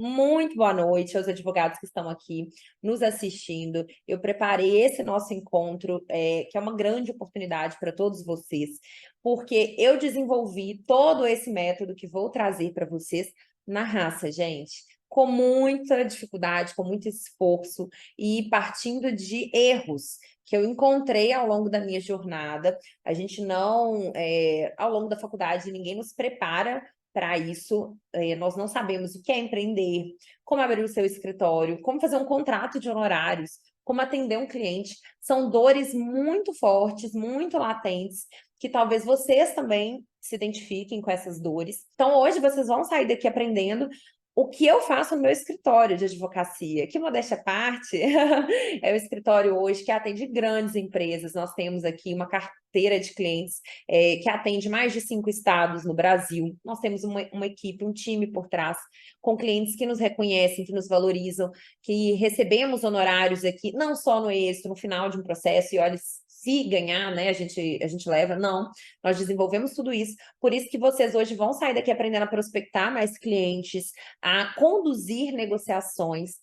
Muito boa noite aos advogados que estão aqui nos assistindo. Eu preparei esse nosso encontro, que é uma grande oportunidade para todos vocês, porque eu desenvolvi todo esse método que vou trazer para vocês na raça, gente, com muita dificuldade, com muito esforço e partindo de erros que eu encontrei ao longo da minha jornada. A gente não, ao longo da faculdade, ninguém nos prepara para isso. Nós não sabemos o que é empreender, como abrir o seu escritório, como fazer um contrato de honorários, como atender um cliente. São dores muito fortes, muito latentes, que talvez vocês também se identifiquem com essas dores. Então, hoje vocês vão sair daqui aprendendo o que eu faço no meu escritório de advocacia. Que, modéstia à parte, é o escritório hoje que atende grandes empresas. Nós temos aqui uma carteira de clientes que atende mais de 5 estados no Brasil. Nós temos uma equipe, um time por trás, com clientes que nos reconhecem, que nos valorizam, que recebemos honorários aqui, não só no êxito, no final de um processo, e olha, se ganhar, né, a gente leva, não. Nós desenvolvemos tudo isso, por isso que vocês hoje vão sair daqui aprendendo a prospectar mais clientes, a conduzir negociações,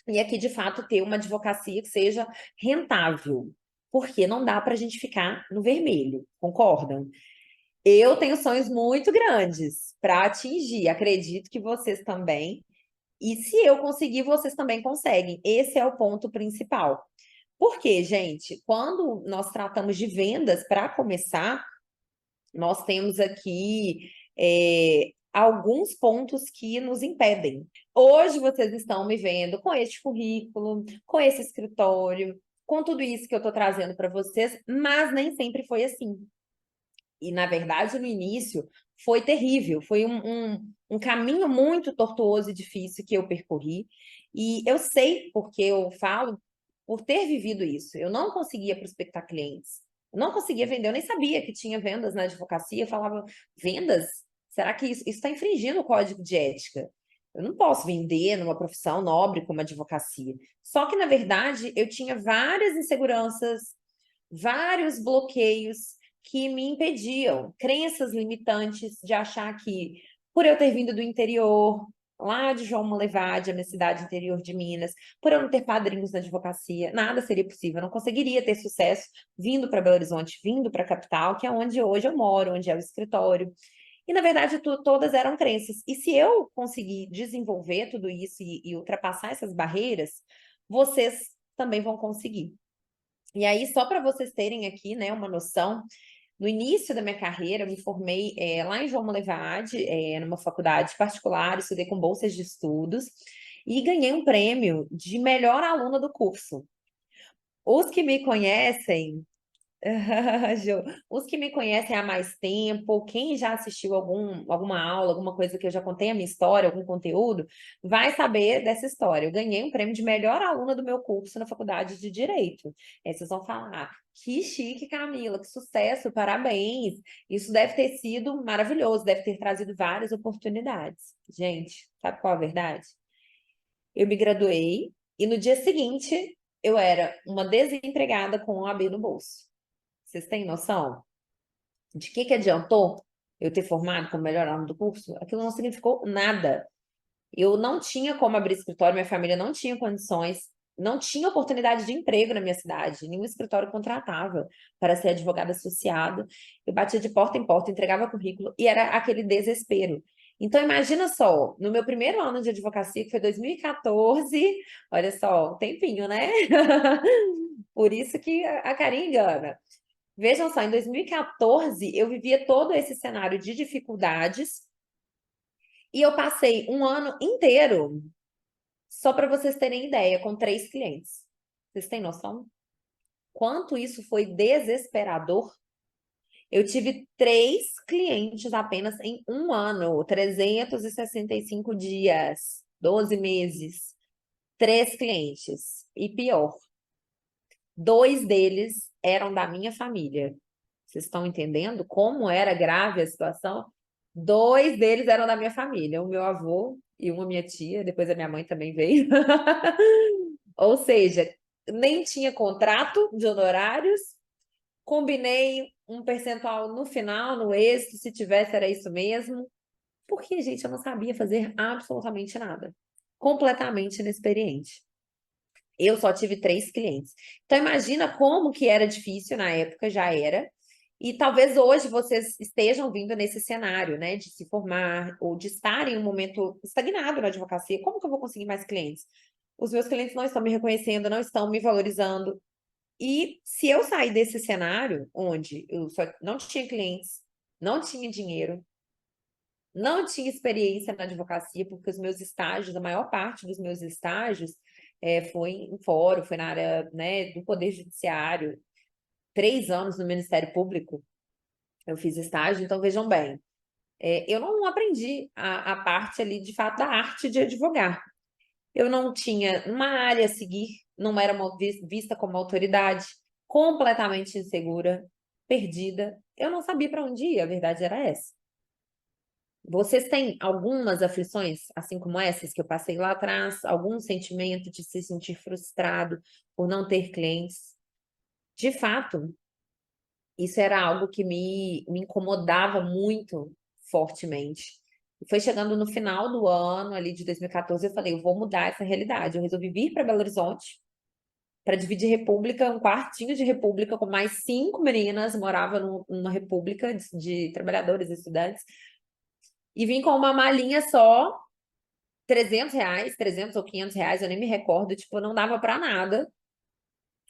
e aqui, de fato, ter uma advocacia que seja rentável, porque não dá para a gente ficar no vermelho, concordam? Eu tenho sonhos muito grandes para atingir, acredito que vocês também, e se eu conseguir, vocês também conseguem. Esse é o ponto principal. Porque, gente, quando nós tratamos de vendas, para começar, nós temos aqui alguns pontos que nos impedem. Hoje vocês estão me vendo com este currículo, com esse escritório, com tudo isso que eu estou trazendo para vocês, mas nem sempre foi assim. E, na verdade, no início foi terrível, foi um caminho muito tortuoso e difícil que eu percorri. E eu sei, porque eu falo, por ter vivido isso. Eu não conseguia prospectar clientes, eu não conseguia vender, eu nem sabia que tinha vendas na advocacia. Eu falava, vendas? Será que isso está infringindo o código de ética? Eu não posso vender numa profissão nobre como a advocacia. Só que, na verdade, eu tinha várias inseguranças, vários bloqueios que me impediam, crenças limitantes de achar que, por eu ter vindo do interior, lá de João Molevade, a minha cidade interior de Minas, por eu não ter padrinhos na advocacia, nada seria possível. Eu não conseguiria ter sucesso vindo para Belo Horizonte, vindo para a capital, que é onde hoje eu moro, onde é o escritório. E, na verdade, todas eram crenças. E se eu conseguir desenvolver tudo isso e ultrapassar essas barreiras, vocês também vão conseguir. E aí, só para vocês terem aqui, né, uma noção, no início da minha carreira, eu me formei lá em João Molevade, numa faculdade particular, estudei com bolsas de estudos e ganhei um prêmio de melhor aluna do curso. Os que me conhecem Jô, os que me conhecem há mais tempo, quem já assistiu alguma aula, alguma coisa que eu já contei a minha história, algum conteúdo, vai saber dessa história. Eu ganhei um prêmio de melhor aluna do meu curso na faculdade de Direito. Aí vocês vão falar, que chique, Camila, que sucesso, parabéns. Isso deve ter sido maravilhoso, deve ter trazido várias oportunidades. Gente, sabe qual a verdade? Eu me graduei e no dia seguinte eu era uma desempregada com um AB no bolso. Vocês têm noção de que adiantou eu ter formado como melhor aluno do curso? Aquilo não significou nada. Eu não tinha como abrir escritório, minha família não tinha condições, não tinha oportunidade de emprego na minha cidade, nenhum escritório contratava para ser advogada associada. Eu batia de porta em porta, entregava currículo e era aquele desespero. Então, imagina só, no meu primeiro ano de advocacia, que foi 2014, olha só, um tempinho, né? Por isso que a carinha engana. Vejam só, em 2014, eu vivia todo esse cenário de dificuldades e eu passei um ano inteiro, só para vocês terem ideia, com 3 clientes. Vocês têm noção? Quanto isso foi desesperador? Eu tive 3 clientes apenas em um ano, 365 dias, 12 meses. 3 clientes. E pior, 2 deles eram da minha família. Vocês estão entendendo como era grave a situação? 2 deles eram da minha família, o meu avô e uma minha tia, depois a minha mãe também veio. Ou seja, nem tinha contrato de honorários, combinei um percentual no final, no êxito, se tivesse era isso mesmo, porque, gente, eu não sabia fazer absolutamente nada. completamente inexperiente. Eu só tive 3 clientes. Então, imagina como que era difícil na época, já era. E talvez hoje vocês estejam vindo nesse cenário, né, de se formar ou de estar em um momento estagnado na advocacia. Como que eu vou conseguir mais clientes? Os meus clientes não estão me reconhecendo, não estão me valorizando. E se eu sair desse cenário, onde eu só não tinha clientes, não tinha dinheiro, não tinha experiência na advocacia, porque os meus estágios, a maior parte dos meus estágios, foi em fórum, foi na área, né, do Poder Judiciário, 3 anos no Ministério Público, eu fiz estágio, então vejam bem, eu não aprendi a parte ali, de fato, da arte de advogar. Eu não tinha uma área a seguir, não era vista como autoridade, completamente insegura, perdida. Eu não sabia para onde ir, a verdade era essa. Vocês têm algumas aflições, assim como essas que eu passei lá atrás? Algum sentimento de se sentir frustrado por não ter clientes? De fato, isso era algo que me incomodava muito fortemente. E foi chegando no final do ano, ali de 2014, eu falei, eu vou mudar essa realidade. Eu resolvi vir para Belo Horizonte para dividir república, um quartinho de república com mais 5 meninas, morava numa república de trabalhadores e estudantes, e vim com uma malinha só, R$ 300, 300 ou R$ 500, eu nem me recordo, tipo, não dava para nada.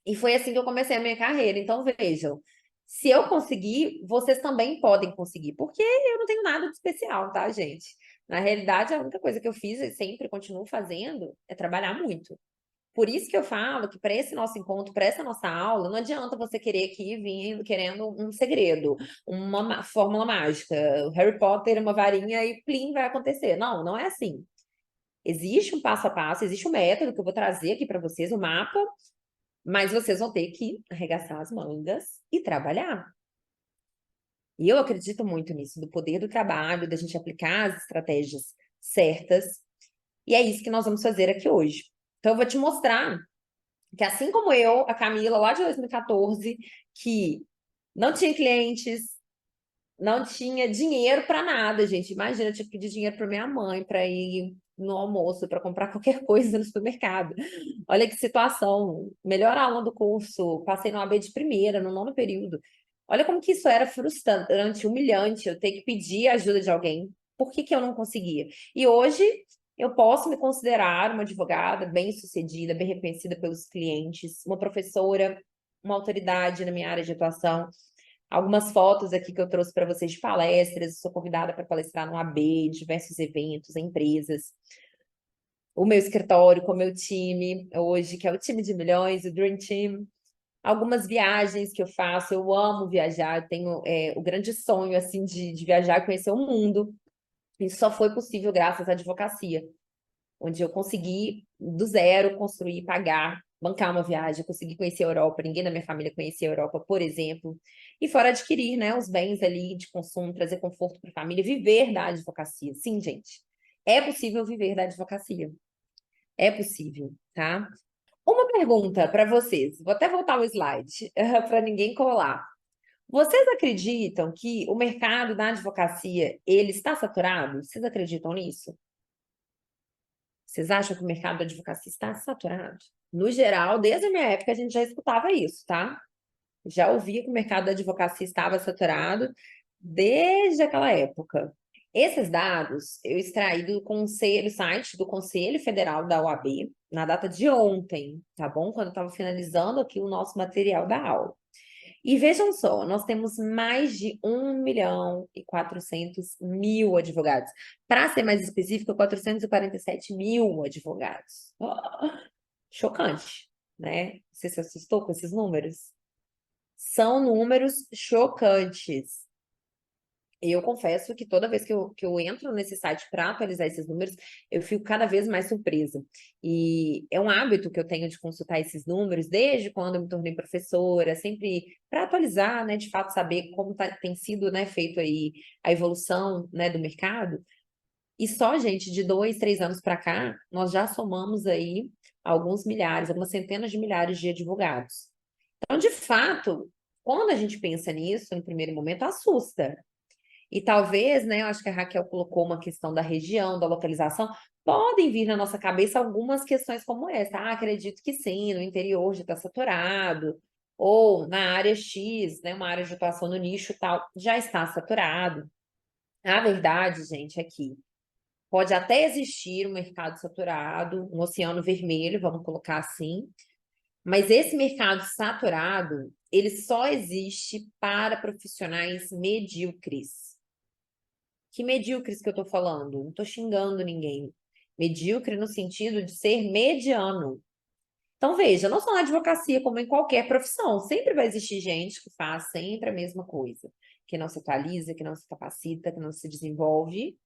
E foi assim que eu comecei a minha carreira. Então, vejam, se eu conseguir, vocês também podem conseguir, porque eu não tenho nada de especial, tá, gente? Na realidade, a única coisa que eu fiz e sempre continuo fazendo é trabalhar muito. Por isso que eu falo que para esse nosso encontro, para essa nossa aula, não adianta você querer aqui vir querendo um segredo, uma fórmula mágica, o Harry Potter, uma varinha e plim, vai acontecer. Não, não é assim. Existe um passo a passo, existe um método que eu vou trazer aqui para vocês, o mapa, mas vocês vão ter que arregaçar as mangas e trabalhar. E eu acredito muito nisso, do poder do trabalho, da gente aplicar as estratégias certas. E é isso que nós vamos fazer aqui hoje. Então, eu vou te mostrar que, assim como eu, a Camila, lá de 2014, que não tinha clientes, não tinha dinheiro para nada, gente. Imagina, eu tinha que pedir dinheiro para minha mãe para ir no almoço, para comprar qualquer coisa no supermercado. Olha que situação. Melhor aula do curso, passei no AB de primeira, no 9º período. Olha como que isso era frustrante, humilhante, eu ter que pedir a ajuda de alguém. Por que que eu não conseguia? E hoje eu posso me considerar uma advogada bem-sucedida, bem reconhecida pelos clientes, uma professora, uma autoridade na minha área de atuação. Algumas fotos aqui que eu trouxe para vocês de palestras, sou convidada para palestrar no AB, diversos eventos, empresas. O meu escritório com o meu time hoje, que é o time de milhões, o Dream Team. Algumas viagens que eu faço, eu amo viajar, eu tenho o grande sonho assim de viajar e conhecer o mundo. Isso só foi possível graças à advocacia, onde eu consegui, do zero, construir, pagar, bancar uma viagem, consegui conhecer a Europa, ninguém da minha família conhecia a Europa, por exemplo, e fora adquirir, né, os bens ali de consumo, trazer conforto para a família, viver da advocacia. Sim, gente, é possível viver da advocacia. É possível, tá? Uma pergunta para vocês, vou até voltar o slide para ninguém colar. Vocês acreditam que o mercado da advocacia ele está saturado? Vocês acreditam nisso? Vocês acham que o mercado da advocacia está saturado? No geral, desde a minha época, a gente já escutava isso, tá? Já ouvia que o mercado da advocacia estava saturado desde aquela época. Esses dados eu extraí do site do Conselho Federal da OAB, na data de ontem, tá bom? Quando eu estava finalizando aqui o nosso material da aula. E vejam só, nós temos mais de 1.400.000 advogados. Para ser mais específico, 447.000 advogados. Chocante, né? Você se assustou com esses números? São números chocantes. E eu confesso que toda vez que eu entro nesse site para atualizar esses números, eu fico cada vez mais surpresa. E é um hábito que eu tenho de consultar esses números desde quando eu me tornei professora, sempre para atualizar, né, de fato saber como tem sido, né, feito aí a evolução, né, do mercado. E só, gente, de 2, 3 anos para cá, nós já somamos aí alguns milhares, algumas centenas de milhares de advogados. Então, de fato, quando a gente pensa nisso, no primeiro momento, assusta. E talvez, né, eu acho que a Raquel colocou uma questão da região, da localização, podem vir na nossa cabeça algumas questões como essa. Ah, acredito que sim, no interior já está saturado, ou na área X, né, uma área de atuação no nicho tal, já está saturado. A verdade, gente, é que pode até existir um mercado saturado, um oceano vermelho, vamos colocar assim, mas esse mercado saturado, ele só existe para profissionais medíocres. Que medíocres que eu tô falando? Não tô xingando ninguém. Medíocre no sentido de ser mediano. Então, veja, não só na advocacia, como em qualquer profissão, sempre vai existir gente que faz sempre a mesma coisa, que não se atualiza, que não se capacita, que não se desenvolve.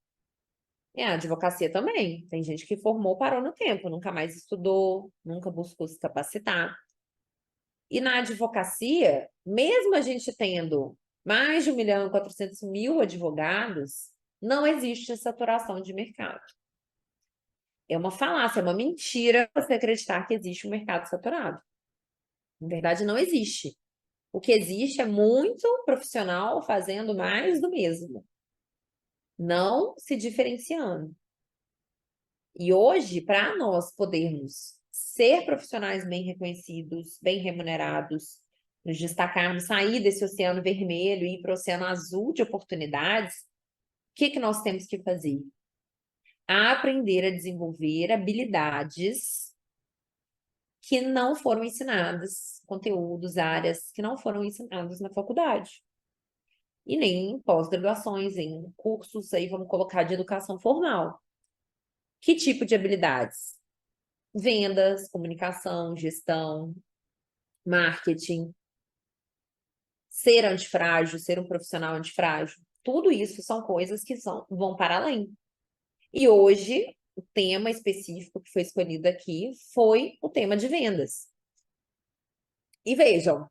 E a advocacia também. Tem gente que formou, parou no tempo, nunca mais estudou, nunca buscou se capacitar. E na advocacia, mesmo a gente tendo mais de 1.400.000 advogados, não existe saturação de mercado. É uma falácia, é uma mentira você acreditar que existe um mercado saturado. Na verdade, não existe. O que existe é muito profissional fazendo mais do mesmo, não se diferenciando. E hoje, para nós podermos ser profissionais bem reconhecidos, bem remunerados, nos destacarmos, sair desse oceano vermelho e ir para o oceano azul de oportunidades, o que nós temos que fazer? Aprender a desenvolver habilidades que não foram ensinadas, conteúdos, áreas que não foram ensinados na faculdade. E nem em pós-graduações, em cursos aí, vamos colocar, de educação formal. Que tipo de habilidades? Vendas, comunicação, gestão, marketing, ser antifrágil, ser um profissional antifrágil. Tudo isso são coisas que vão para além. E hoje, o tema específico que foi escolhido aqui foi o tema de vendas. E vejam,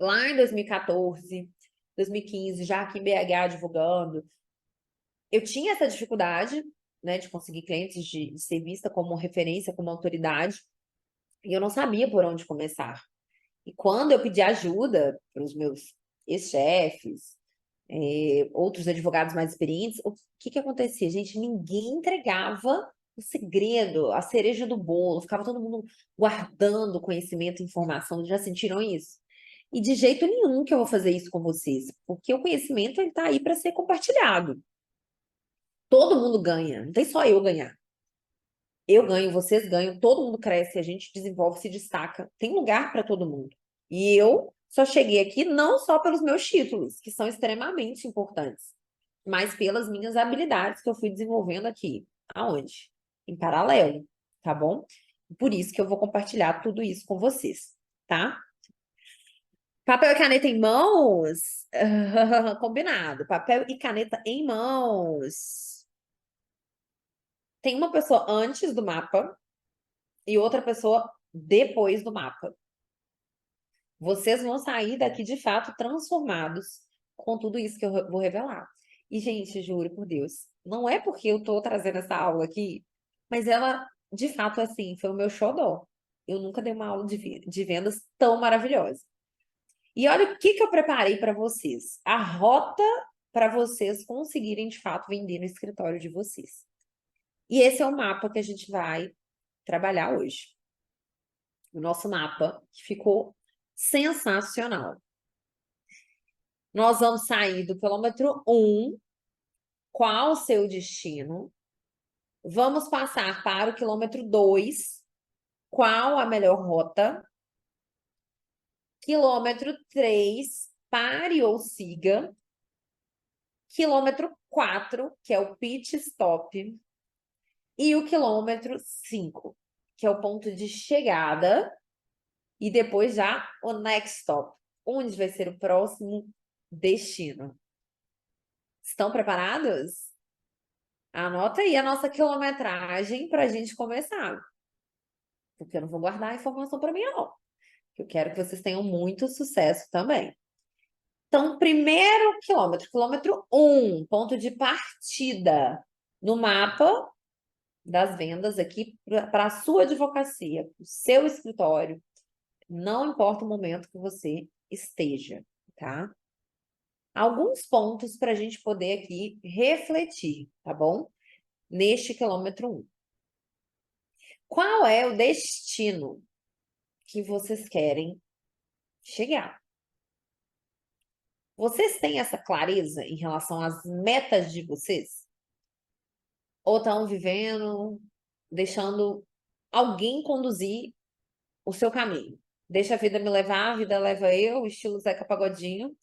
lá em 2014, 2015, já aqui em BH divulgando, eu tinha essa dificuldade, né, de conseguir clientes, de ser vista como referência, como autoridade, e eu não sabia por onde começar. E quando eu pedi ajuda para os meus ex-chefes, outros advogados mais experientes, o que acontecia? Gente, ninguém entregava o segredo, a cereja do bolo, ficava todo mundo guardando conhecimento e informação. Já sentiram isso? E de jeito nenhum que eu vou fazer isso com vocês, porque o conhecimento está aí para ser compartilhado. Todo mundo ganha, não tem só eu ganhar. Eu ganho, vocês ganham, todo mundo cresce, a gente desenvolve, se destaca. Tem lugar para todo mundo. E eu só cheguei aqui não só pelos meus títulos, que são extremamente importantes, mas pelas minhas habilidades que eu fui desenvolvendo aqui. Aonde? Em paralelo, tá bom? Por isso que eu vou compartilhar tudo isso com vocês, tá? Papel e caneta em mãos? Combinado. Papel e caneta em mãos. Tem uma pessoa antes do mapa e outra pessoa depois do mapa. Vocês vão sair daqui de fato transformados com tudo isso que eu vou revelar. E, gente, juro por Deus, não é porque eu tô trazendo essa aula aqui, mas ela, de fato, assim, foi o meu xodó. Eu nunca dei uma aula de vendas tão maravilhosa. E olha o que eu preparei para vocês. A rota para vocês conseguirem, de fato, vender no escritório de vocês. E esse é o mapa que a gente vai trabalhar hoje. O nosso mapa, que ficou sensacional. Nós vamos sair do quilômetro 1, qual o seu destino? Vamos passar para o quilômetro 2, qual a melhor rota? Quilômetro 3, pare ou siga. Quilômetro 4, que é o pit stop. E o quilômetro 5, que é o ponto de chegada. E depois já o next stop, onde vai ser o próximo destino. Estão preparados? Anota aí a nossa quilometragem para a gente começar. Porque eu não vou guardar a informação para mim, não. Eu quero que vocês tenham muito sucesso também. Então, primeiro quilômetro 1, ponto de partida no mapa das vendas aqui para a sua advocacia, o seu escritório. Não importa o momento que você esteja, tá? alguns pontos para a gente poder aqui refletir, tá bom? Neste quilômetro 1. Qual é o destino que vocês querem chegar? Vocês têm essa clareza em relação às metas de vocês? Ou estão vivendo, deixando alguém conduzir o seu caminho? Deixa a vida me levar, a vida leva eu, estilo Zeca Pagodinho.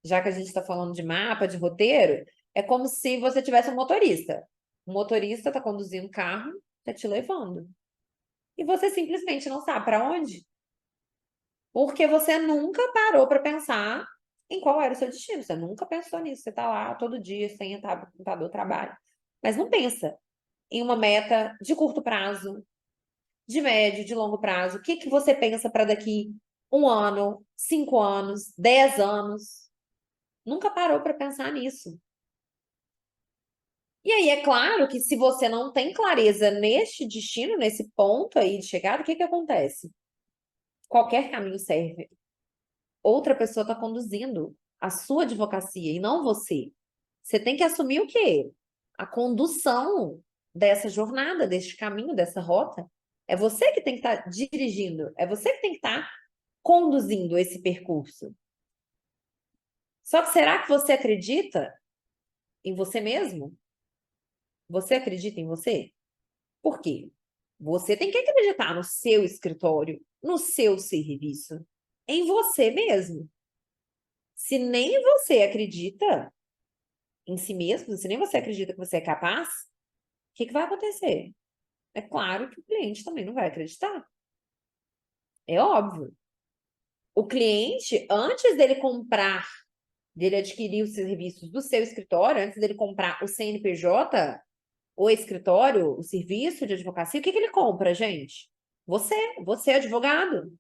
Já que a gente está falando de mapa, de roteiro, é como se você tivesse um motorista. O motorista está conduzindo o carro, está te levando. E você simplesmente não sabe para onde. Porque você nunca parou para pensar em qual era o seu destino. Você nunca pensou nisso. Você está lá todo dia, sem entrar no computador, trabalho. Mas não pensa em uma meta de curto prazo, de médio, de longo prazo. O que que você pensa para daqui 1 ano, 5 anos, 10 anos? Nunca parou para pensar nisso. E aí, é claro que se você não tem clareza neste destino, nesse ponto aí de chegada, o que que acontece? Qualquer caminho serve. Outra pessoa está conduzindo a sua advocacia e não você. Você tem que assumir o quê? A condução dessa jornada, deste caminho, dessa rota. É você que tem que estar dirigindo, é você que tem que estar conduzindo esse percurso. Só que será que você acredita em você mesmo? Você acredita em você? Por quê? Você tem que acreditar no seu escritório, no seu serviço, em você mesmo. Se nem você acredita em si mesmo, se nem você acredita que você é capaz, o que que vai acontecer? É claro que o cliente também não vai acreditar. É óbvio. O cliente, antes dele comprar, dele adquirir os serviços do seu escritório, antes dele comprar o CNPJ, o escritório, o serviço de advocacia, o que que ele compra, gente? Você é advogado.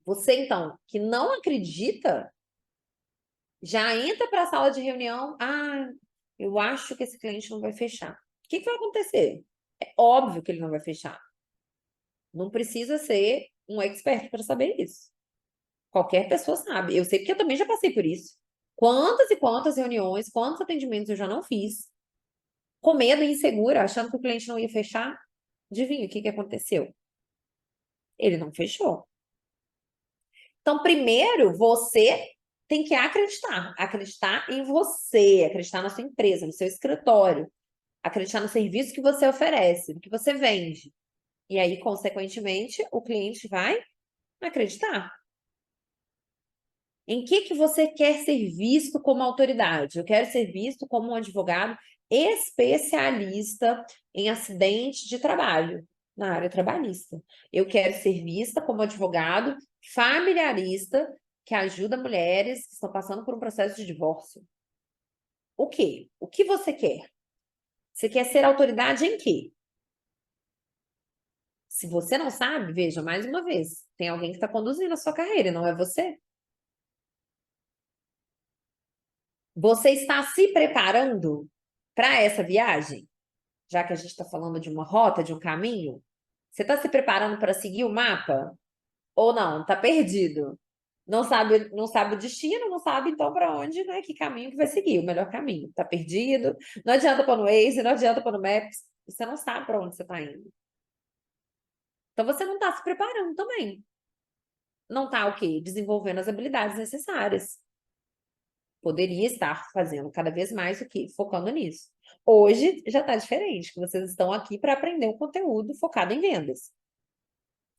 Você, então, que não acredita, já entra para a sala de reunião. Ah, eu acho que esse cliente não vai fechar. O que que vai acontecer? É óbvio que ele não vai fechar. Não precisa ser um expert para saber isso. Qualquer pessoa sabe. Eu sei porque eu também já passei por isso. Quantas e quantas reuniões, quantos atendimentos eu já não fiz, com medo e insegura, achando que o cliente não ia fechar. Adivinha o que que aconteceu? Ele não fechou. Então, primeiro, você tem que acreditar em você, acreditar na sua empresa, no seu escritório, acreditar no serviço que você oferece, no que você vende. E aí, consequentemente, o cliente vai acreditar. Em que você quer ser visto como autoridade? Eu quero ser visto como um advogado especialista em acidente de trabalho, na área trabalhista. Eu quero ser vista como advogado familiarista que ajuda mulheres que estão passando por um processo de divórcio. O quê? O que você quer? Você quer ser autoridade em quê? Se você não sabe, veja, mais uma vez, tem alguém que está conduzindo a sua carreira, e não é você. Você está se preparando para essa viagem? Já que a gente está falando de uma rota, de um caminho? Você está se preparando para seguir o mapa? Ou não? Está perdido? Não sabe o destino, não sabe então para onde, né? Que caminho que vai seguir, o melhor caminho. Está perdido? Não adianta pôr no Waze, não adianta pôr no Maps. Você não sabe para onde você está indo. Então você não está se preparando também. Não está o quê? Desenvolvendo as habilidades necessárias. Poderia estar fazendo cada vez mais o que? Focando nisso. Hoje já está diferente, que vocês estão aqui para aprender um conteúdo focado em vendas.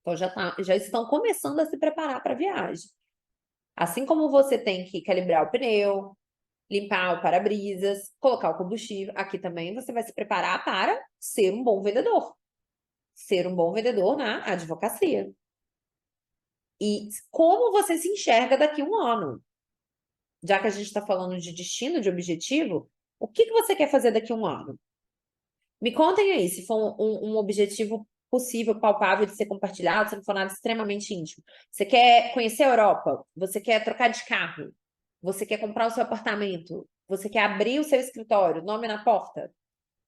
Então já estão começando a se preparar para a viagem. Assim como você tem que calibrar o pneu, limpar o para-brisas, colocar o combustível, aqui também você vai se preparar para ser um bom vendedor. Ser um bom vendedor na advocacia. E como você se enxerga daqui a 1 ano? Já que a gente está falando de destino, de objetivo, o que você quer fazer daqui a 1 ano? Me contem aí, se for um objetivo possível, palpável de ser compartilhado, se não for nada extremamente íntimo. Você quer conhecer a Europa? Você quer trocar de carro? Você quer comprar o seu apartamento? Você quer abrir o seu escritório, nome na porta?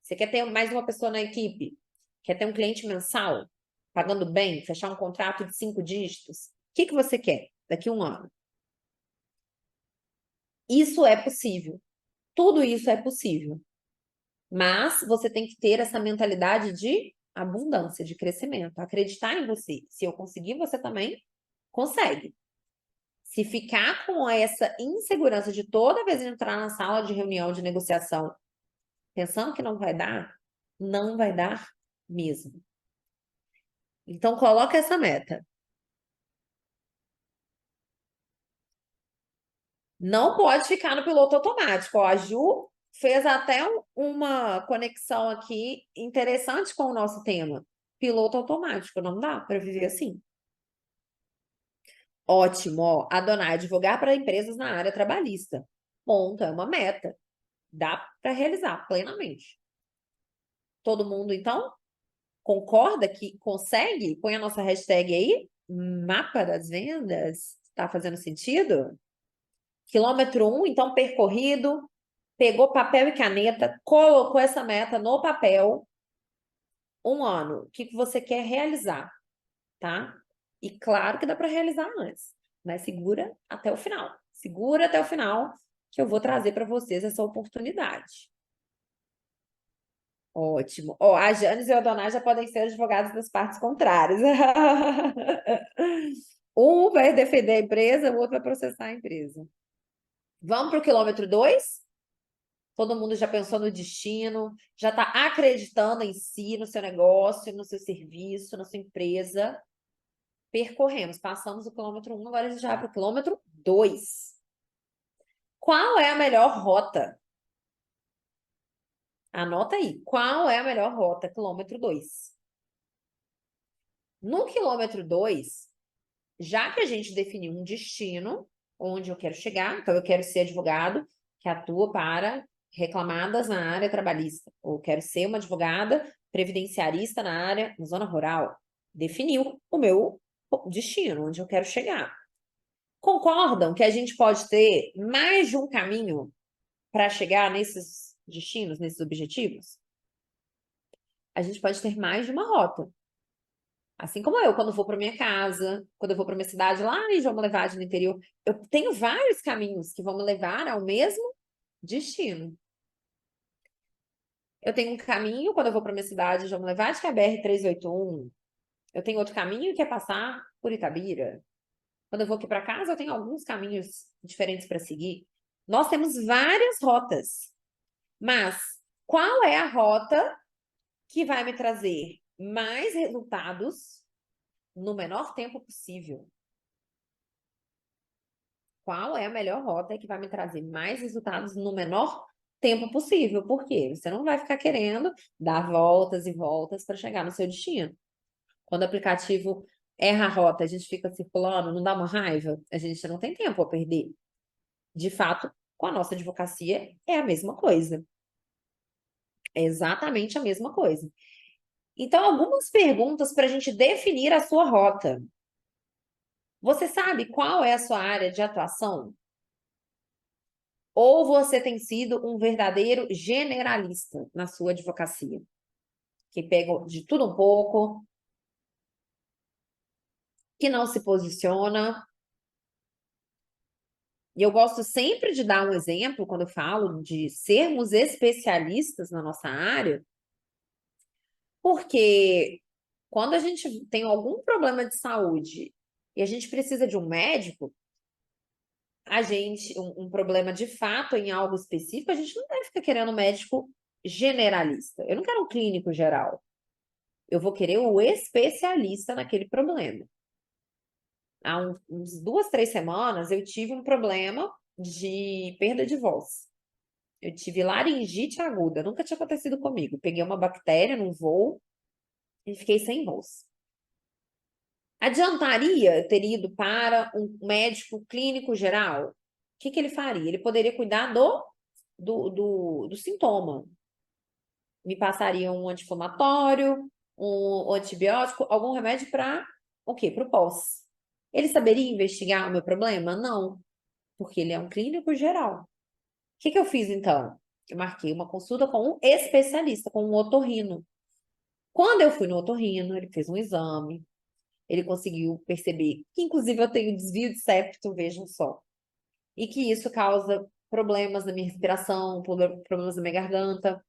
Você quer ter mais uma pessoa na equipe? Quer ter um cliente mensal? Pagando bem? Fechar um contrato de 5 dígitos? O que você quer daqui a 1 ano? Isso é possível. Tudo isso é possível. Mas você tem que ter essa mentalidade de abundância, de crescimento, acreditar em você. Se eu conseguir, você também consegue. Se ficar com essa insegurança de toda vez entrar na sala de reunião de negociação pensando que não vai dar mesmo. Então, coloca essa meta. Não pode ficar no piloto automático. Ó, a Ju fez até uma conexão aqui interessante com o nosso tema. Piloto automático, não dá para viver assim. Ótimo, ó. Adonai, advogar para empresas na área trabalhista. Ponto, é uma meta. Dá para realizar plenamente. Todo mundo, então, concorda que consegue? Põe a nossa hashtag aí. Mapa das vendas. Tá fazendo sentido? Quilômetro 1, então, percorrido. Pegou papel e caneta, colocou essa meta no papel. Um ano. O que você quer realizar, tá? E claro que dá para realizar antes, mas segura até o final. Segura até o final que eu vou trazer para vocês essa oportunidade. Ótimo. Ó, a Janes e o Adonai já podem ser advogados das partes contrárias. Um vai defender a empresa, o outro vai processar a empresa. Vamos para o quilômetro 2? Todo mundo já pensou no destino, já está acreditando em si, no seu negócio, no seu serviço, na sua empresa. Percorremos, passamos o quilômetro 1, agora a gente vai para o quilômetro 2. Qual é a melhor rota? Anota aí. Qual é a melhor rota? Quilômetro 2. No quilômetro 2, já que a gente definiu um destino, onde eu quero chegar, então eu quero ser advogado que atua para reclamadas na área trabalhista, ou quero ser uma advogada previdenciarista na área, na zona rural. Definiu o meu destino, onde eu quero chegar. Concordam que a gente pode ter mais de um caminho para chegar nesses destinos, nesses objetivos? A gente pode ter mais de uma rota. Assim como eu, quando vou para minha casa, quando eu vou para minha cidade lá em João Levade, no interior, eu tenho vários caminhos que vão me levar ao mesmo destino. Eu tenho um caminho quando eu vou para minha cidade, João Levade, que é a BR-381. Eu tenho outro caminho que é passar por Itabira. Quando eu vou aqui para casa, eu tenho alguns caminhos diferentes para seguir. Nós temos várias rotas, mas qual é a rota que vai me trazer mais resultados no menor tempo possível? Qual é a melhor rota que vai me trazer mais resultados no menor tempo possível? Por quê? Você não vai ficar querendo dar voltas e voltas para chegar no seu destino. Quando o aplicativo erra a rota, a gente fica circulando, não dá uma raiva? A gente não tem tempo a perder. De fato, com a nossa advocacia é a mesma coisa. É exatamente a mesma coisa. Então, algumas perguntas para a gente definir a sua rota. Você sabe qual é a sua área de atuação? Ou você tem sido um verdadeiro generalista na sua advocacia? Que pega de tudo um pouco, que não se posiciona. E eu gosto sempre de dar um exemplo quando eu falo de sermos especialistas na nossa área, porque quando a gente tem algum problema de saúde e a gente precisa de um médico, a gente, um problema de fato em algo específico, a gente não deve ficar querendo um médico generalista. Eu não quero um clínico geral. Eu vou querer o especialista naquele problema. Há uns 2, 3 semanas, eu tive um problema de perda de voz. Eu tive laringite aguda, nunca tinha acontecido comigo. Peguei uma bactéria num voo e fiquei sem voz. Adiantaria ter ido para um médico clínico geral? O que ele faria? Ele poderia cuidar do sintoma. Me passaria um anti-inflamatório, um antibiótico, algum remédio para o quê? Para o pós. Ele saberia investigar o meu problema? Não, porque ele é um clínico geral. O que eu fiz então? Eu marquei uma consulta com um especialista, com um otorrino. Quando eu fui no otorrino, ele fez um exame, ele conseguiu perceber que, inclusive, eu tenho desvio de septo, vejam só, e que isso causa problemas na minha respiração, problemas na minha garganta,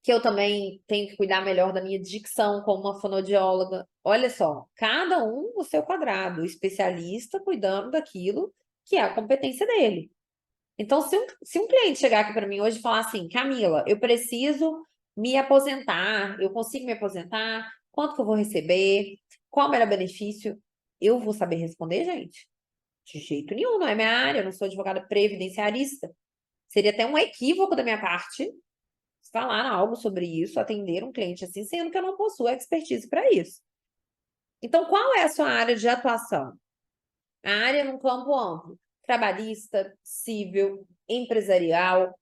que eu também tenho que cuidar melhor da minha dicção como uma fonoaudióloga. Olha só, cada um no seu quadrado, o especialista cuidando daquilo que é a competência dele. Então, se um cliente chegar aqui para mim hoje e falar assim, Camila, eu preciso me aposentar, eu consigo me aposentar, quanto que eu vou receber, qual o melhor benefício, eu vou saber responder, gente? De jeito nenhum, não é minha área, eu não sou advogada previdenciarista. Seria até um equívoco da minha parte falar algo sobre isso, atender um cliente assim, sendo que eu não possuo expertise para isso. Então, qual é a sua área de atuação? A área num campo amplo, trabalhista, civil, empresarial,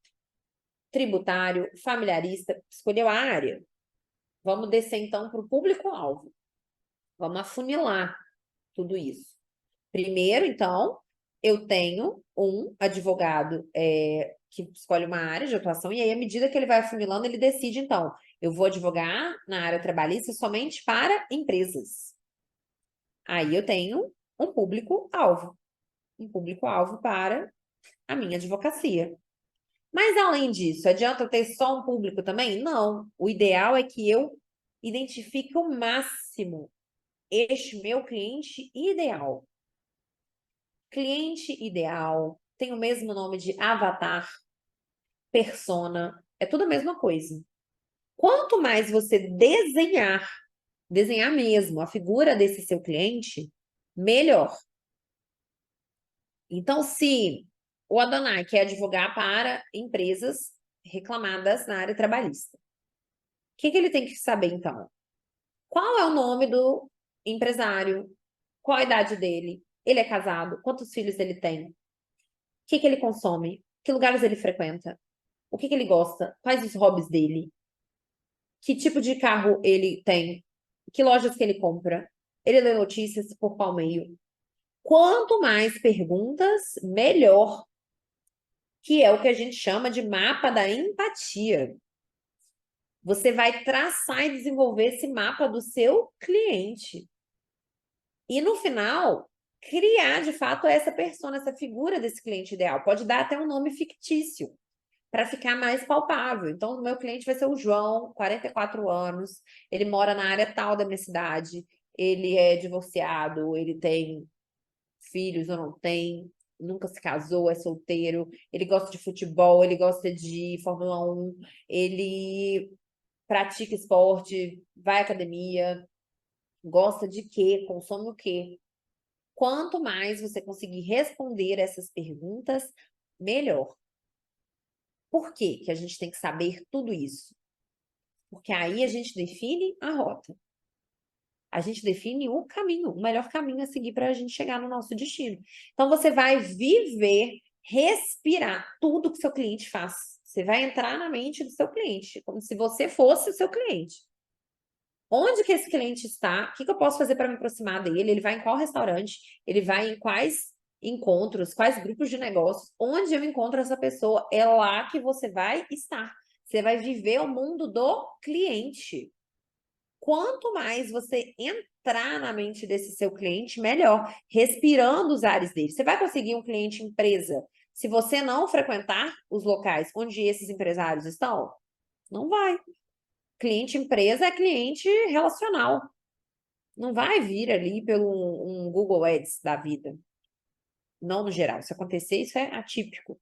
tributário, familiarista. Escolheu a área? Vamos descer então para o público-alvo. Vamos afunilar tudo isso. Primeiro, então, eu tenho um advogado que escolhe uma área de atuação, e aí, à medida que ele vai afunilando, ele decide, então, eu vou advogar na área trabalhista somente para empresas. Aí eu tenho um público-alvo. Um público-alvo para a minha advocacia. Mas, além disso, adianta eu ter só um público também? Não. O ideal é que eu identifique o máximo este meu cliente ideal. Cliente ideal tem o mesmo nome de avatar, persona, é tudo a mesma coisa. Quanto mais você desenhar mesmo a figura desse seu cliente, melhor. Então, se o Adonai quer advogar para empresas reclamadas na área trabalhista, o que ele tem que saber, então? Qual é o nome do empresário? Qual a idade dele? Ele é casado? Quantos filhos ele tem? O que ele consome? Que lugares ele frequenta? O que ele gosta? Quais os hobbies dele? Que tipo de carro ele tem? Que lojas que ele compra? Ele lê notícias por qual meio? Quanto mais perguntas, melhor. Que é o que a gente chama de mapa da empatia. Você vai traçar e desenvolver esse mapa do seu cliente. E no final, criar de fato essa persona, essa figura desse cliente ideal. Pode dar até um nome fictício para ficar mais palpável. Então, o meu cliente vai ser o João, 44 anos, ele mora na área tal da minha cidade, ele é divorciado, ele tem filhos ou não tem, nunca se casou, é solteiro, ele gosta de futebol, ele gosta de Fórmula 1, ele pratica esporte, vai à academia, gosta de quê, consome o quê. Quanto mais você conseguir responder essas perguntas, melhor. Por que que a gente tem que saber tudo isso? Porque aí a gente define a rota. A gente define o caminho, o melhor caminho a seguir para a gente chegar no nosso destino. Então, você vai viver, respirar tudo que seu cliente faz. Você vai entrar na mente do seu cliente, como se você fosse o seu cliente. Onde que esse cliente está? O que eu posso fazer para me aproximar dele? Ele vai em qual restaurante? Ele vai em quais encontros? Quais grupos de negócios? Onde eu encontro essa pessoa? É lá que você vai estar. Você vai viver o mundo do cliente. Quanto mais você entrar na mente desse seu cliente, melhor. Respirando os ares dele. Você vai conseguir um cliente empresa se você não frequentar os locais onde esses empresários estão? Não vai. Cliente empresa é cliente relacional. Não vai vir ali pelo um Google Ads da vida. Não no geral. Se acontecer, isso é atípico.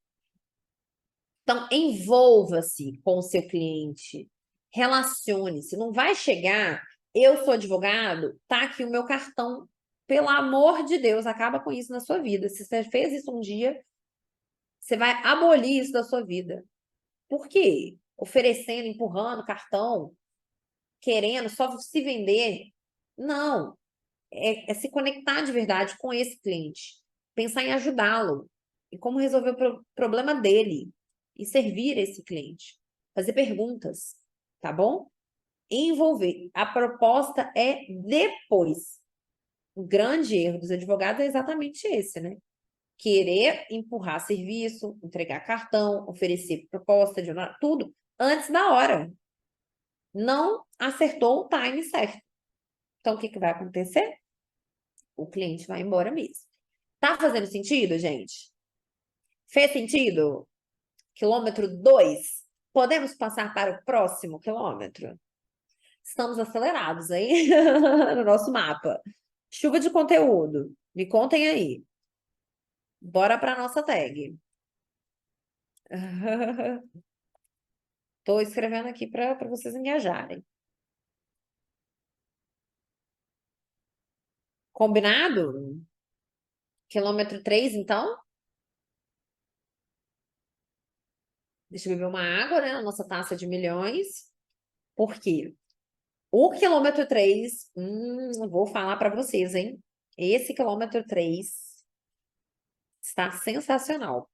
Então, envolva-se com o seu cliente. Relacione-se. Não vai chegar, eu sou advogado, tá aqui o meu cartão. Pelo amor de Deus, acaba com isso na sua vida. Se você fez isso um dia, você vai abolir isso da sua vida. Por quê? Oferecendo, empurrando cartão, querendo só se vender. Não. É se conectar de verdade com esse cliente. Pensar em ajudá-lo. E como resolver o problema dele. E servir esse cliente. Fazer perguntas. Tá bom? Envolver. A proposta é depois. O grande erro dos advogados é exatamente esse, né? Querer empurrar serviço, entregar cartão, oferecer proposta de tudo antes da hora. Não acertou o time certo. Então, o que vai acontecer? O cliente vai embora mesmo. Tá fazendo sentido, gente? Fez sentido? Quilômetro 2. Podemos passar para o próximo quilômetro? Estamos acelerados, hein? No nosso mapa. Chuva de conteúdo. Me contem aí. Bora para nossa tag. Tô escrevendo aqui para vocês engajarem. Combinado? Quilômetro 3, então? Deixa eu beber uma água, né? Na nossa taça de milhões. Por quê? O quilômetro 3, vou falar para vocês, hein? Esse quilômetro 3 está sensacional.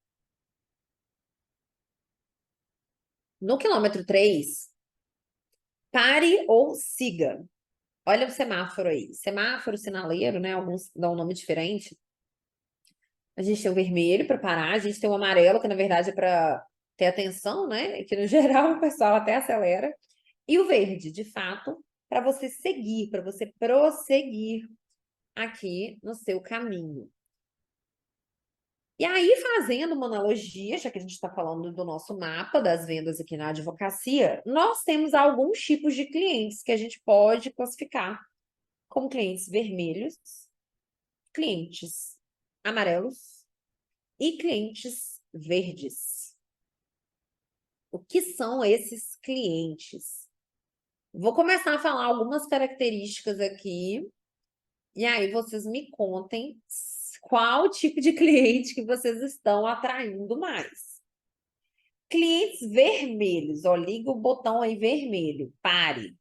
No quilômetro 3, pare ou siga. Olha o semáforo aí. Semáforo, sinaleiro, né? Alguns dão um nome diferente. A gente tem o vermelho para parar, a gente tem o amarelo, que na verdade é para ter atenção, né? Que no geral o pessoal até acelera. E o verde, de fato, para você seguir, para você prosseguir aqui no seu caminho. E aí, fazendo uma analogia, já que a gente está falando do nosso mapa das vendas aqui na advocacia, nós temos alguns tipos de clientes que a gente pode classificar como clientes vermelhos, clientes amarelos e clientes verdes. O que são esses clientes? Vou começar a falar algumas características aqui, e aí vocês me contem qual tipo de cliente que vocês estão atraindo mais. Clientes vermelhos, ó, liga o botão aí vermelho, pare.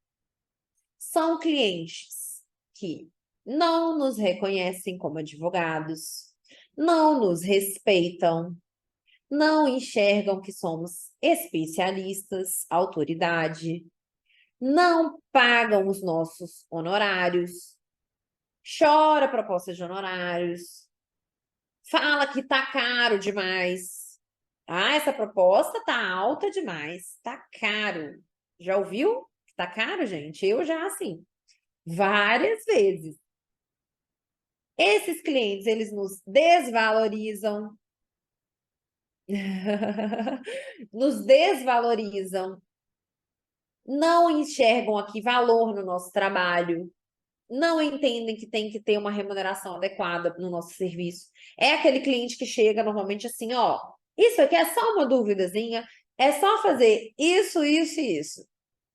São clientes que não nos reconhecem como advogados, não nos respeitam, não enxergam que somos especialistas, autoridade, não pagam os nossos honorários, chora proposta de honorários, fala que tá caro demais. Ah, essa proposta tá alta demais, tá caro. Já ouviu que tá caro, gente? Eu já, assim, várias vezes. Esses clientes, eles nos desvalorizam, nos desvalorizam, não enxergam aqui valor no nosso trabalho, não entendem que tem que ter uma remuneração adequada no nosso serviço. É aquele cliente que chega normalmente assim, ó, isso aqui é só uma duvidazinha, é só fazer isso, isso e isso.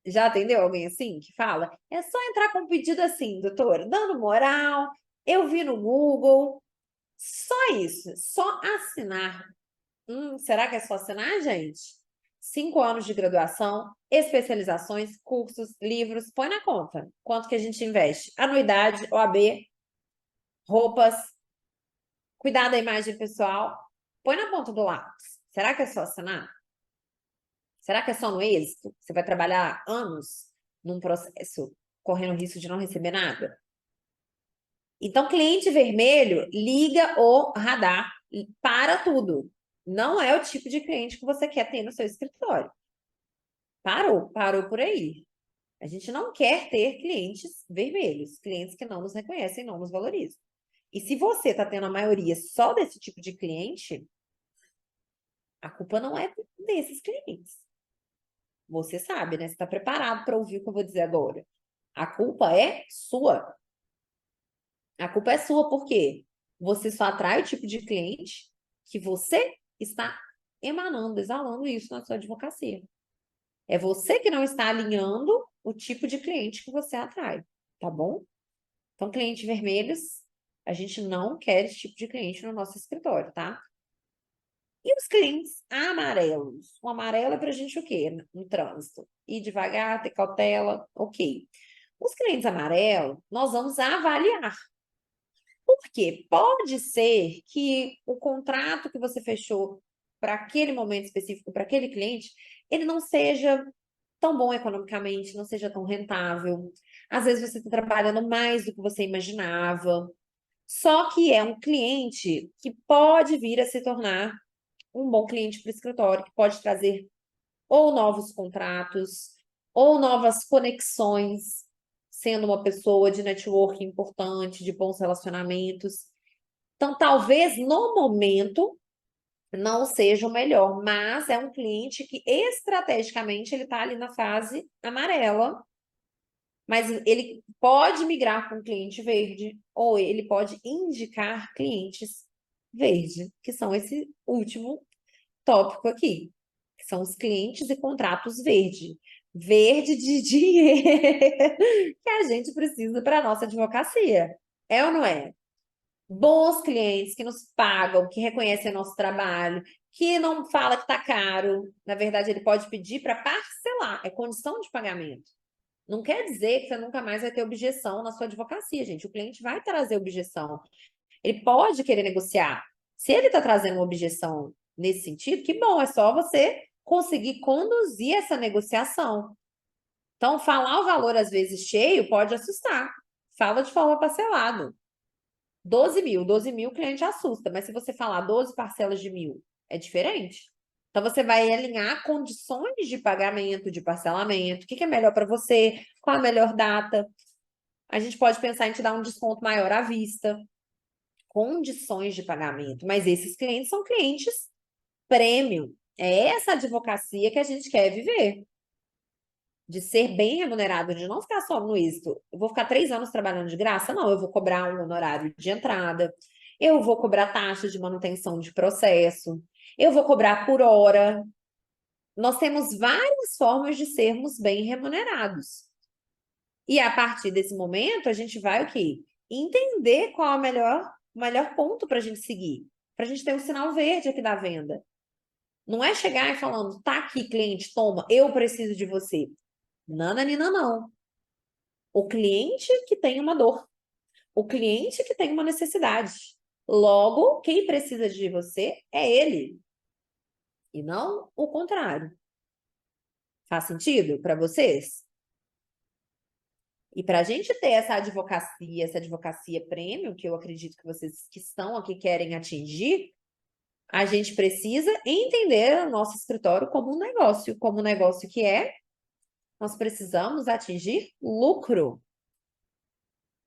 Já atendeu alguém assim que fala? É só entrar com um pedido assim, doutora, dando moral, eu vi no Google, só isso, só assinar. Será que é só assinar, gente? 5 anos de graduação, especializações, cursos, livros, põe na conta. Quanto que a gente investe? Anuidade, OAB, roupas, cuidar da imagem pessoal, põe na ponta do lápis. Será que é só assinar? Será que é só no êxito? Você vai trabalhar anos num processo correndo risco de não receber nada? Então, cliente vermelho, liga o radar para tudo. Não é o tipo de cliente que você quer ter no seu escritório. Parou por aí. A gente não quer ter clientes vermelhos, clientes que não nos reconhecem, não nos valorizam. E se você está tendo a maioria só desse tipo de cliente, a culpa não é desses clientes. Você sabe, né? Você está preparado para ouvir o que eu vou dizer agora. A culpa é sua. A culpa é sua, por quê? Você só atrai o tipo de cliente que você está emanando, exalando isso na sua advocacia. É você que não está alinhando o tipo de cliente que você atrai, tá bom? Então, clientes vermelhos, a gente não quer esse tipo de cliente no nosso escritório, tá? E os clientes amarelos? O amarelo é pra gente o quê? No trânsito. Ir devagar, ter cautela, ok. Os clientes amarelos, nós vamos avaliar. Por quê? Pode ser que o contrato que você fechou para aquele momento específico, para aquele cliente, ele não seja tão bom economicamente, não seja tão rentável. Às vezes você está trabalhando mais do que você imaginava. Só que é um cliente que pode vir a se tornar um bom cliente para o escritório, que pode trazer ou novos contratos, ou novas conexões, sendo uma pessoa de network importante, de bons relacionamentos. Então, talvez no momento não seja o melhor, mas é um cliente que estrategicamente ele está ali na fase amarela, mas ele pode migrar para um cliente verde, ou ele pode indicar clientes verde, que são esse último tópico aqui, que são os clientes e contratos verde. Verde de dinheiro que a gente precisa para a nossa advocacia. É ou não é? Bons clientes que nos pagam, que reconhecem o nosso trabalho, que não fala que está caro. Na verdade, ele pode pedir para parcelar, é condição de pagamento. Não quer dizer que você nunca mais vai ter objeção na sua advocacia, gente. O cliente vai trazer objeção. Ele pode querer negociar. Se ele está trazendo uma objeção nesse sentido, que bom, é só você conseguir conduzir essa negociação. Então, falar o valor às vezes cheio pode assustar. Fala de forma parcelada. 12 mil o cliente assusta, mas se você falar 12 parcelas de 1.000, é diferente. Então, você vai alinhar condições de pagamento, de parcelamento, o que é melhor para você, qual a melhor data. A gente pode pensar em te dar um desconto maior à vista, condições de pagamento, mas esses clientes são clientes premium. É essa advocacia que a gente quer viver. De ser bem remunerado, de não ficar só no êxito. Eu vou ficar 3 anos trabalhando de graça? Não, eu vou cobrar um honorário de entrada, eu vou cobrar taxa de manutenção de processo, eu vou cobrar por hora. Nós temos várias formas de sermos bem remunerados. E a partir desse momento, a gente vai o quê? Entender qual é o melhor ponto para a gente seguir. Para a gente ter um sinal verde aqui da venda. Não é chegar e falando, tá aqui, cliente, toma, eu preciso de você. Nananina, não. O cliente que tem uma dor. O cliente que tem uma necessidade. Logo, quem precisa de você é ele. E não o contrário. Faz sentido para vocês? E para a gente ter essa advocacia premium, que eu acredito que vocês que estão aqui querem atingir, a gente precisa entender o nosso escritório como um negócio que é, nós precisamos atingir lucro.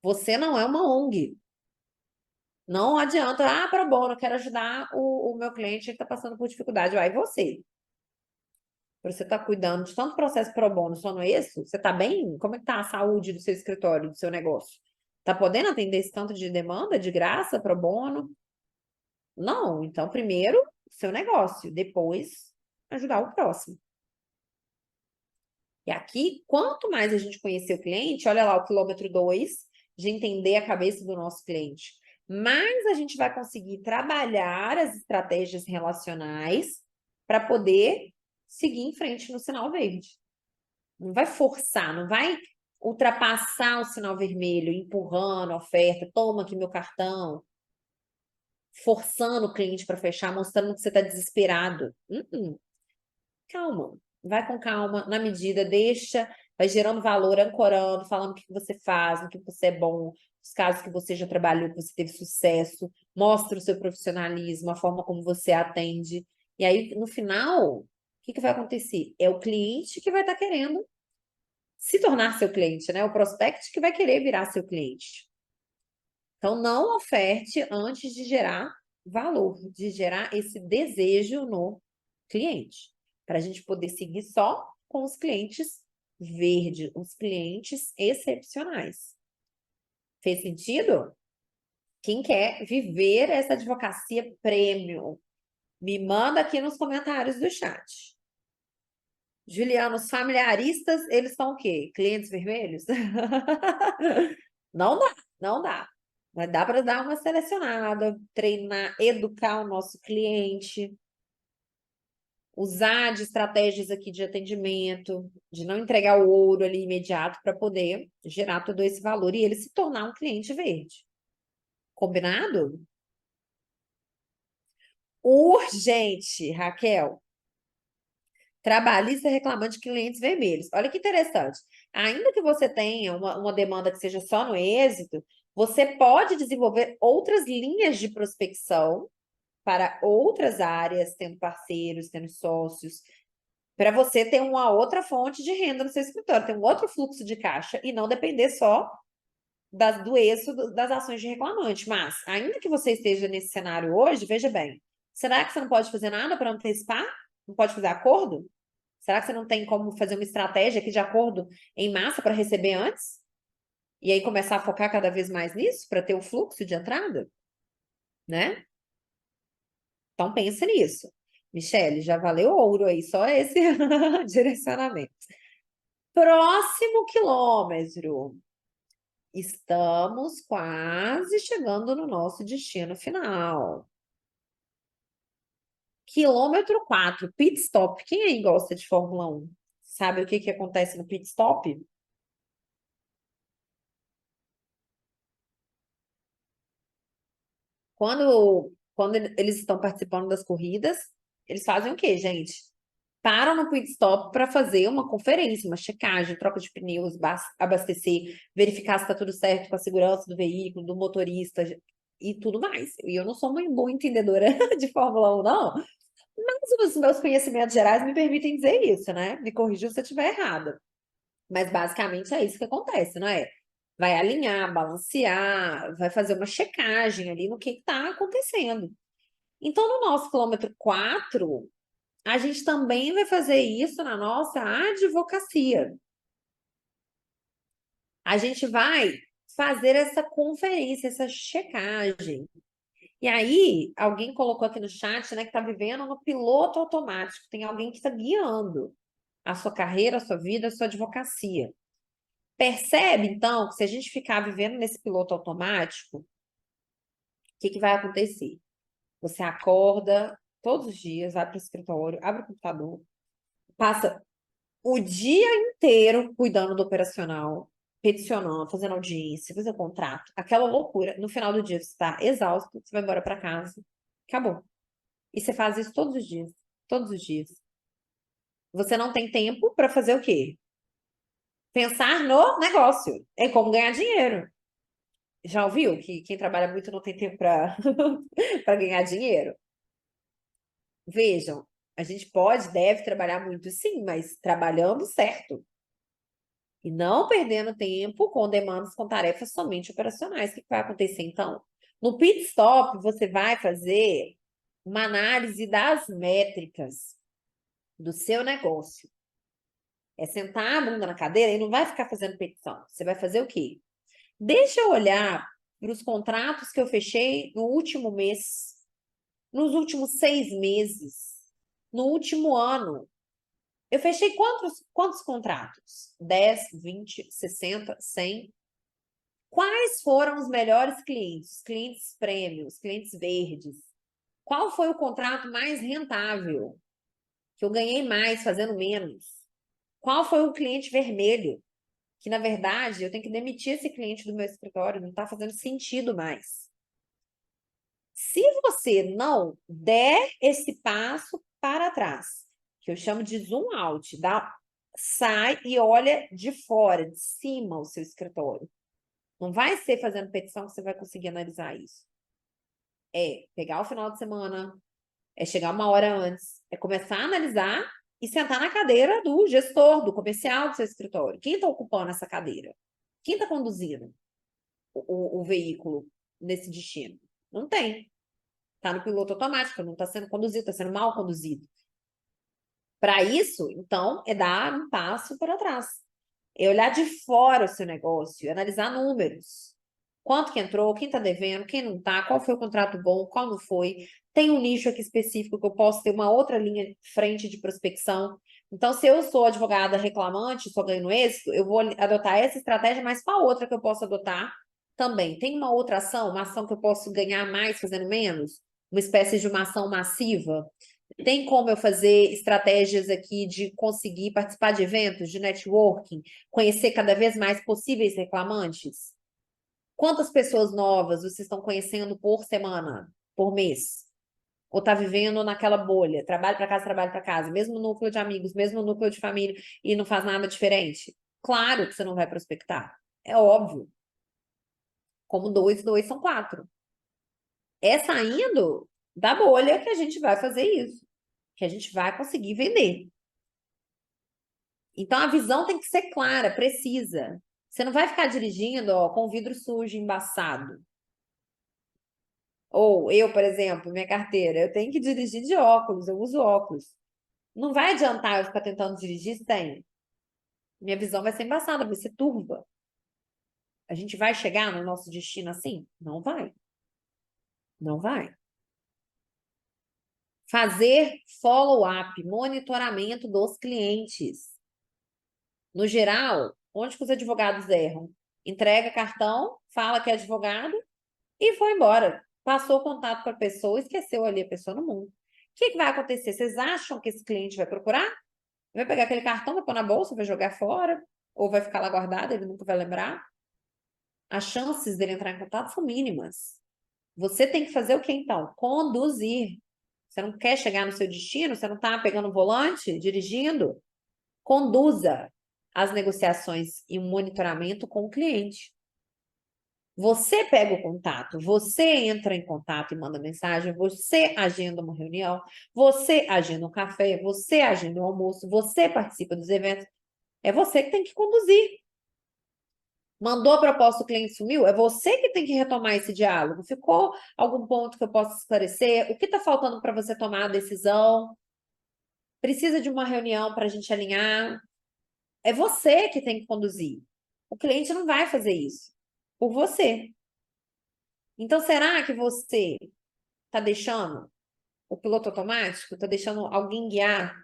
Você não é uma ONG. Não adianta, pro bono, eu quero ajudar o meu cliente que está passando por dificuldade. Aí você. Você está cuidando de tanto processo pro bono, só no isso? Você está bem? Como é que tá a saúde do seu escritório, do seu negócio? Está podendo atender esse tanto de demanda de graça pro bono? Não. Então, primeiro, seu negócio. Depois, ajudar o próximo. E aqui, quanto mais a gente conhecer o cliente, olha lá o quilômetro 2, de entender a cabeça do nosso cliente, mais a gente vai conseguir trabalhar as estratégias relacionais para poder seguir em frente no sinal verde. Não vai forçar, não vai ultrapassar o sinal vermelho, empurrando a oferta, toma aqui meu cartão, forçando o cliente para fechar, mostrando que você está desesperado. Calma, vai com calma, na medida, deixa, vai gerando valor, ancorando, falando o que você faz, no que você é bom, os casos que você já trabalhou, que você teve sucesso, mostra o seu profissionalismo, a forma como você atende. E aí, no final, o que vai acontecer? É o cliente que vai estar querendo se tornar seu cliente, né? O prospect que vai querer virar seu cliente. Então, não oferte antes de gerar valor, de gerar esse desejo no cliente, para a gente poder seguir só com os clientes verdes, os clientes excepcionais. Fez sentido? Quem quer viver essa advocacia premium, me manda aqui nos comentários do chat. Juliana, os familiaristas, eles são o quê? Clientes vermelhos? Não dá, não dá. Mas dá para dar uma selecionada, treinar, educar o nosso cliente, usar de estratégias aqui de atendimento, de não entregar o ouro ali imediato para poder gerar todo esse valor e ele se tornar um cliente verde. Combinado? Urgente, Raquel. Trabalhista reclamando de clientes vermelhos. Olha que interessante. Ainda que você tenha uma demanda que seja só no êxito, você pode desenvolver outras linhas de prospecção para outras áreas, tendo parceiros, tendo sócios, para você ter uma outra fonte de renda no seu escritório, ter um outro fluxo de caixa e não depender só do êxito das ações de reclamante. Mas, ainda que você esteja nesse cenário hoje, veja bem, Será que você não pode fazer nada para antecipar? Não pode fazer acordo? Será que você não tem como fazer uma estratégia aqui de acordo em massa para receber antes? E aí começar a focar cada vez mais nisso para ter o fluxo de entrada, né? Então pense nisso. Michele, já valeu ouro aí, só esse direcionamento. Próximo quilômetro. Estamos quase chegando no nosso destino final. Quilômetro 4, pit stop. Quem aí gosta de Fórmula 1? Sabe o que que acontece no pit stop? Quando eles estão participando das corridas, eles fazem o quê, gente? Param no pit stop para fazer uma conferência, uma checagem, troca de pneus, abastecer, verificar se está tudo certo com a segurança do veículo, do motorista e tudo mais. E eu não sou uma boa entendedora de Fórmula 1, não, mas os meus conhecimentos gerais me permitem dizer isso, né? Me corrija se eu estiver errada. Mas basicamente é isso que acontece, não é? Vai alinhar, balancear, vai fazer uma checagem ali no que está acontecendo. Então, no nosso quilômetro 4, a gente também vai fazer isso na nossa advocacia. A gente vai fazer essa conferência, essa checagem. E aí, alguém colocou aqui no chat, né, que está vivendo no piloto automático. Tem alguém que está guiando a sua carreira, a sua vida, a sua advocacia. Percebe, então, que se a gente ficar vivendo nesse piloto automático, o que que vai acontecer? Você acorda todos os dias, vai para o escritório, abre o computador, passa o dia inteiro cuidando do operacional, peticionando, fazendo audiência, fazendo contrato, aquela loucura. No final do dia você está exausto, você vai embora para casa, acabou. E você faz isso todos os dias, todos os dias. Você não tem tempo para fazer o quê? Pensar no negócio, em como ganhar dinheiro. Já ouviu que quem trabalha muito não tem tempo para para ganhar dinheiro? Vejam, a gente pode, deve trabalhar muito sim, mas trabalhando certo. E não perdendo tempo com demandas, com tarefas somente operacionais. O que vai acontecer então? No pit stop, você vai fazer uma análise das métricas do seu negócio. É sentar a bunda na cadeira e não vai ficar fazendo petição. Você vai fazer o quê? Deixa eu olhar para os contratos que eu fechei no último mês, nos últimos 6 meses, no último ano. Eu fechei quantos contratos? 10, 20, 60, 100? Quais foram os melhores clientes? Clientes prêmios, clientes verdes? Qual foi o contrato mais rentável? Que eu ganhei mais fazendo menos? Qual foi o cliente vermelho? Que, na verdade, eu tenho que demitir esse cliente do meu escritório, não está fazendo sentido mais. Se você não der esse passo para trás, que eu chamo de zoom out, sai e olha de fora, de cima o seu escritório. Não vai ser fazendo petição que você vai conseguir analisar isso. É pegar o final de semana, é chegar uma hora antes, é começar a analisar e sentar na cadeira do gestor, do comercial do seu escritório. Quem está ocupando essa cadeira? Quem está conduzindo o veículo nesse destino? Não tem. Está no piloto automático, não está sendo conduzido, está sendo mal conduzido. Para isso, então, é dar um passo para trás. É olhar de fora o seu negócio, analisar números. Quanto que entrou, quem está devendo, quem não está, qual foi o contrato bom, qual não foi. Tem um nicho aqui específico que eu posso ter uma outra linha de frente de prospecção. Então, se eu sou advogada reclamante, só ganho êxito, eu vou adotar essa estratégia, mas qual outra que eu posso adotar também? Tem uma outra ação, uma ação que eu posso ganhar mais fazendo menos? Uma espécie de uma ação massiva? Tem como eu fazer estratégias aqui de conseguir participar de eventos, de networking, conhecer cada vez mais possíveis reclamantes? Quantas pessoas novas vocês estão conhecendo por semana, por mês? Ou está vivendo naquela bolha, trabalho para casa, mesmo núcleo de amigos, mesmo núcleo de família, e não faz nada diferente? Claro que você não vai prospectar. É óbvio. Como dois, dois são quatro. É saindo da bolha que a gente vai fazer isso, que a gente vai conseguir vender. Então a visão tem que ser clara, precisa. Você não vai ficar dirigindo, ó, com o vidro sujo, embaçado. Ou eu, por exemplo, minha carteira, eu tenho que dirigir de óculos, eu uso óculos. Não vai adiantar eu ficar tentando dirigir sem. Minha visão vai ser embaçada, vai ser turva. A gente vai chegar no nosso destino assim? Não vai. Não vai. Fazer follow-up, monitoramento dos clientes. No geral, onde que os advogados erram? Entrega cartão, fala que é advogado e foi embora. Passou o contato para a pessoa, esqueceu ali a pessoa no mundo. O que que vai acontecer? Vocês acham que esse cliente vai procurar? Vai pegar aquele cartão, vai pôr na bolsa, vai jogar fora? Ou vai ficar lá guardado, ele nunca vai lembrar? As chances dele entrar em contato são mínimas. Você tem que fazer o que então? Conduzir. Você não quer chegar no seu destino? Você não está pegando o volante, dirigindo? Conduza as negociações e o monitoramento com o cliente. Você pega o contato, você entra em contato e manda mensagem, você agenda uma reunião, você agenda um café, você agenda um almoço, você participa dos eventos. É você que tem que conduzir. Mandou a proposta, o cliente sumiu, é você que tem que retomar esse diálogo. Ficou algum ponto que eu possa esclarecer? O que está faltando para você tomar a decisão? Precisa de uma reunião para a gente alinhar? É você que tem que conduzir. O cliente não vai fazer isso por você. Então, será que você está deixando o piloto automático? Está deixando alguém guiar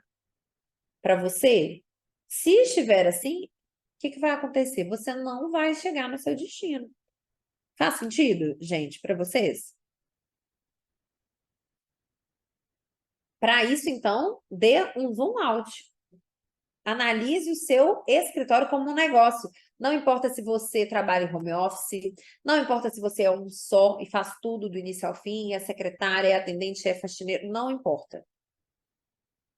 para você? Se estiver assim, o que que vai acontecer? Você não vai chegar no seu destino. Faz sentido, gente, para vocês? Para isso, então, dê um zoom out. Analise o seu escritório como um negócio. Não importa se você trabalha em home office, não importa se você é um só e faz tudo do início ao fim, é secretária, é atendente, é faxineiro, não importa.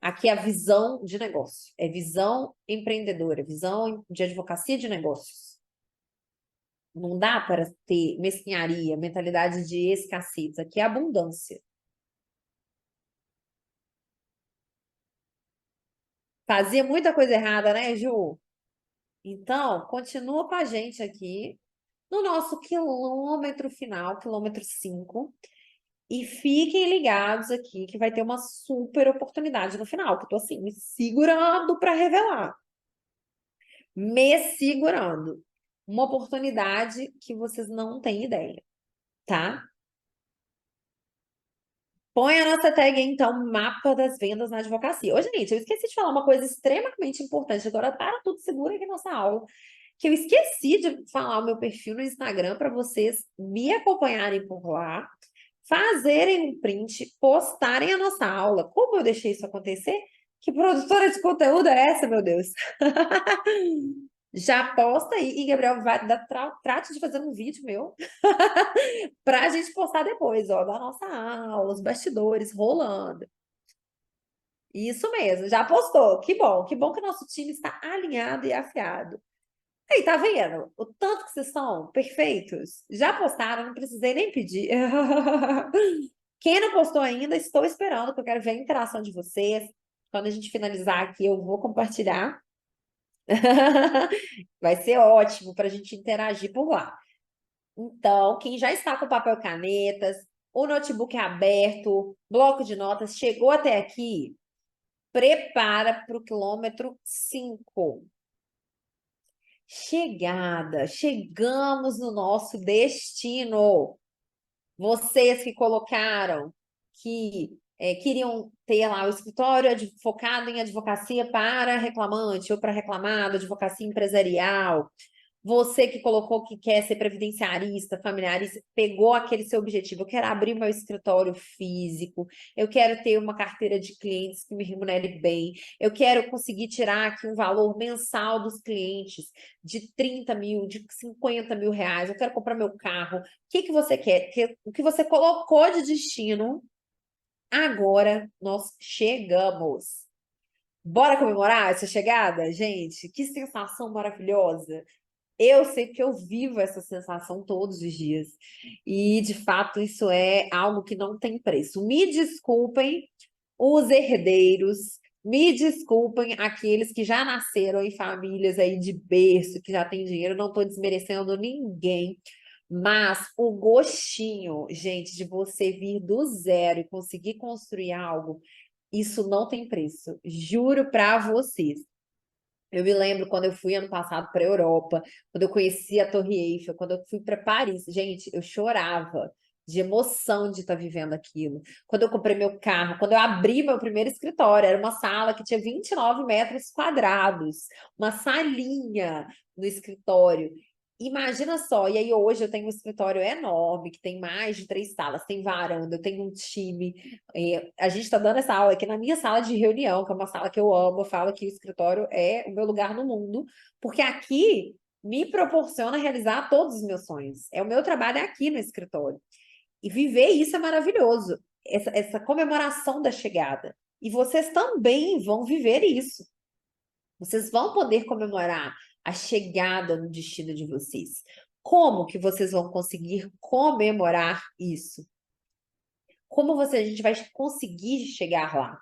Aqui é a visão de negócio, é visão empreendedora, visão de advocacia de negócios. Não dá para ter mesquinharia, mentalidade de escassez. Aqui é abundância. Fazia muita coisa errada, né, Ju? Então, continua com a gente aqui no nosso quilômetro final, quilômetro 5, e fiquem ligados aqui que vai ter uma super oportunidade no final, que eu tô assim, me segurando para revelar. Me segurando. Uma oportunidade que vocês não têm ideia, tá? Põe a nossa tag aí, então, mapa das vendas na advocacia. Ô, gente, eu esqueci de falar uma coisa extremamente importante. Agora para tudo seguro aqui na nossa aula. Que eu esqueci de falar o meu perfil no Instagram para vocês me acompanharem por lá, fazerem um print, postarem a nossa aula. Como eu deixei isso acontecer? Que produtora de conteúdo é essa, meu Deus? Já posta aí. E, Gabriel, trate de fazer um vídeo meu para a gente postar depois, ó, da nossa aula, os bastidores rolando. Isso mesmo, já postou. Que bom que o nosso time está alinhado e afiado. Aí, tá vendo? O tanto que vocês são perfeitos. Já postaram, não precisei nem pedir. Quem não postou ainda, estou esperando, porque eu quero ver a interação de vocês. Quando a gente finalizar aqui, eu vou compartilhar. Vai ser ótimo para a gente interagir por lá. Então, quem já está com papel e canetas, o notebook aberto, bloco de notas, chegou até aqui, prepara para o quilômetro 5. Chegada, chegamos no nosso destino. Vocês que colocaram que queriam ter lá o escritório focado em advocacia para reclamante ou para reclamado, advocacia empresarial. Você que colocou que quer ser previdenciarista, familiarista, pegou aquele seu objetivo. Eu quero abrir meu escritório físico, eu quero ter uma carteira de clientes que me remunere bem, eu quero conseguir tirar aqui um valor mensal dos clientes de 30 mil, de 50 mil reais, eu quero comprar meu carro. O que você quer? O que você colocou de destino, agora nós chegamos. Bora comemorar essa chegada, gente? Que sensação maravilhosa! Eu sei que eu vivo essa sensação todos os dias. E, de fato, isso é algo que não tem preço. Me desculpem os herdeiros, me desculpem aqueles que já nasceram em famílias aí de berço, que já têm dinheiro, não estou desmerecendo ninguém. Mas o gostinho, gente, de você vir do zero e conseguir construir algo, isso não tem preço. Juro para vocês. Eu me lembro quando eu fui ano passado para a Europa, quando eu conheci a Torre Eiffel, quando eu fui para Paris, gente, eu chorava de emoção de estar vivendo aquilo. Quando eu comprei meu carro, quando eu abri meu primeiro escritório, era uma sala que tinha 29 metros quadrados, uma salinha no escritório. Imagina só, e aí hoje eu tenho um escritório enorme, que tem mais de 3 salas, tem varanda, eu tenho um time. A gente está dando essa aula aqui na minha sala de reunião, que é uma sala que eu amo. Eu falo que o escritório é o meu lugar no mundo, porque aqui me proporciona realizar todos os meus sonhos. O meu trabalho é aqui no escritório. E viver isso é maravilhoso, essa comemoração da chegada. E vocês também vão viver isso. Vocês vão poder comemorar a chegada no destino de vocês. Como que vocês vão conseguir comemorar isso? Como a gente vai conseguir chegar lá?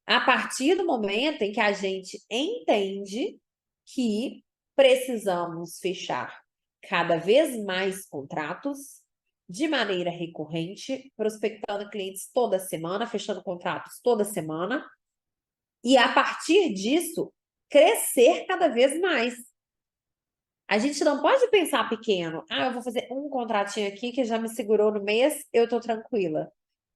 A partir do momento em que a gente entende que precisamos fechar cada vez mais contratos de maneira recorrente, prospectando clientes toda semana, fechando contratos toda semana, e a partir disso, crescer cada vez mais. A gente não pode pensar pequeno. Ah, eu vou fazer um contratinho aqui que já me segurou no mês, eu tô tranquila.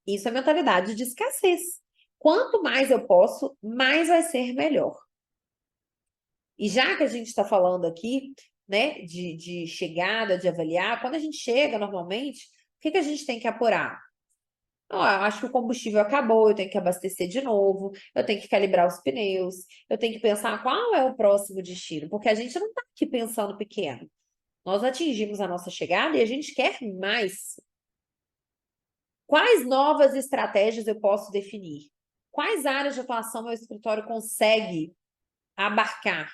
Isso é mentalidade de escassez. Quanto mais eu posso, mais vai ser melhor. E já que a gente está falando aqui, né, de chegada, de avaliar, quando a gente chega normalmente, o que a gente tem que apurar? Eu acho que o combustível acabou, eu tenho que abastecer de novo, eu tenho que calibrar os pneus, eu tenho que pensar qual é o próximo destino, porque a gente não está aqui pensando pequeno. Nós atingimos a nossa chegada e a gente quer mais. Quais novas estratégias eu posso definir? Quais áreas de atuação meu escritório consegue abarcar?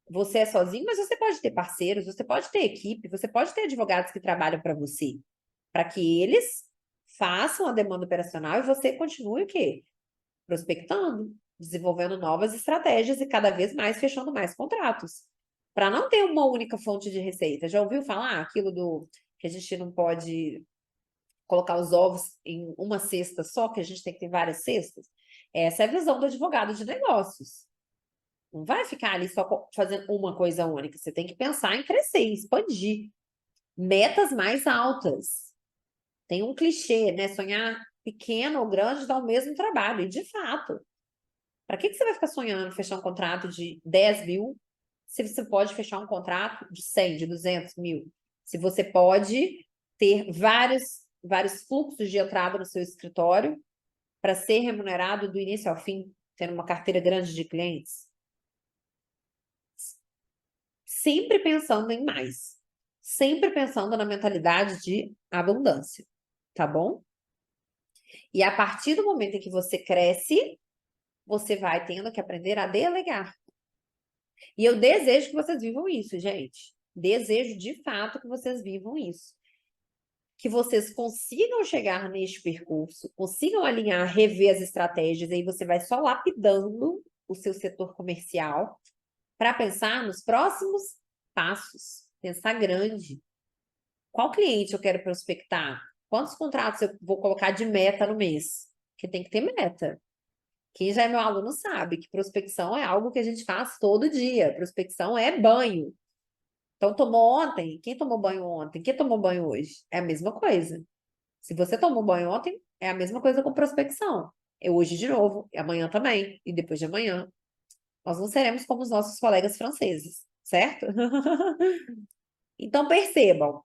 Você é sozinho, mas você pode ter parceiros, você pode ter equipe, você pode ter advogados que trabalham para você, para que eles façam a demanda operacional e você continue o quê? Prospectando, desenvolvendo novas estratégias e cada vez mais fechando mais contratos. Para não ter uma única fonte de receita. Já ouviu falar aquilo do que a gente não pode colocar os ovos em uma cesta só, que a gente tem que ter várias cestas? Essa é a visão do advogado de negócios. Não vai ficar ali só fazendo uma coisa única. Você tem que pensar em crescer, em expandir. Metas mais altas. Tem um clichê, né? Sonhar pequeno ou grande dá o mesmo trabalho. E de fato, para que você vai ficar sonhando fechar um contrato de 10 mil se você pode fechar um contrato de 100, de 200 mil? Se você pode ter vários fluxos de entrada no seu escritório para ser remunerado do início ao fim, tendo uma carteira grande de clientes? Sempre pensando em mais. Sempre pensando na mentalidade de abundância, tá bom? E a partir do momento em que você cresce, você vai tendo que aprender a delegar. E eu desejo que vocês vivam isso, gente. Desejo de fato que vocês vivam isso. Que vocês consigam chegar neste percurso, consigam alinhar, rever as estratégias, aí você vai só lapidando o seu setor comercial para pensar nos próximos passos, pensar grande. Qual cliente eu quero prospectar? Quantos contratos eu vou colocar de meta no mês? Porque tem que ter meta. Quem já é meu aluno sabe que prospecção é algo que a gente faz todo dia. Prospecção é banho. Então, tomou ontem? Quem tomou banho ontem? Quem tomou banho hoje? É a mesma coisa. Se você tomou banho ontem, é a mesma coisa com prospecção. É hoje de novo, e amanhã também, e depois de amanhã. Nós não seremos como os nossos colegas franceses, certo? Então, percebam,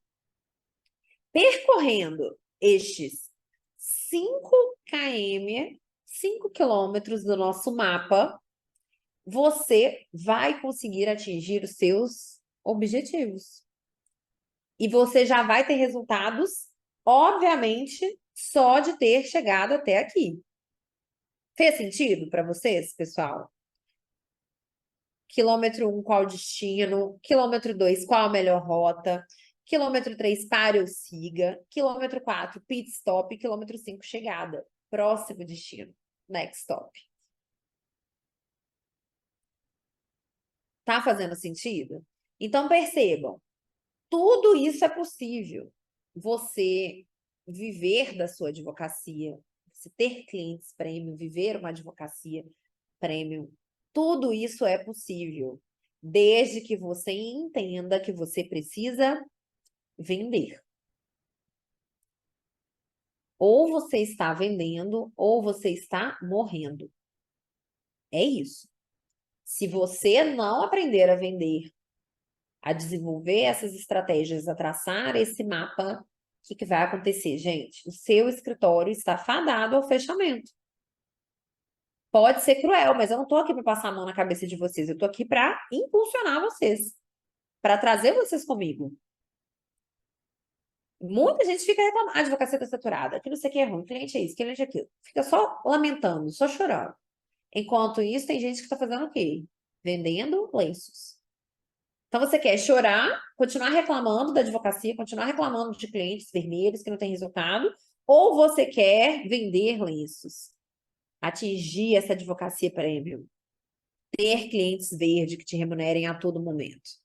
percorrendo estes 5 km, 5 quilômetros do nosso mapa, você vai conseguir atingir os seus objetivos. E você já vai ter resultados, obviamente, só de ter chegado até aqui. Fez sentido para vocês, pessoal? Quilômetro 1, qual o destino? Quilômetro 2, qual a melhor rota? Quilômetro 3, pare ou siga. Quilômetro 4, pit stop. Quilômetro 5, chegada. Próximo destino. Next stop. Tá fazendo sentido? Então, percebam. Tudo isso é possível. Você viver da sua advocacia, você ter clientes premium, viver uma advocacia premium, tudo isso é possível, desde que você entenda que você precisa vender. Ou você está vendendo, ou você está morrendo. É isso. Se você não aprender a vender, a desenvolver essas estratégias, a traçar esse mapa, o que vai acontecer, gente? O seu escritório está fadado ao fechamento. Pode ser cruel, mas eu não estou aqui para passar a mão na cabeça de vocês. Eu estou aqui para impulsionar vocês, para trazer vocês comigo. Muita gente fica reclamando, a advocacia está saturada, que não sei o que é ruim, cliente é isso, cliente é aquilo. Fica só lamentando, só chorando. Enquanto isso, tem gente que está fazendo o quê? Vendendo lenços. Então, você quer chorar, continuar reclamando da advocacia, continuar reclamando de clientes vermelhos que não têm resultado, ou você quer vender lenços, atingir essa advocacia premium, ter clientes verdes que te remunerem a todo momento?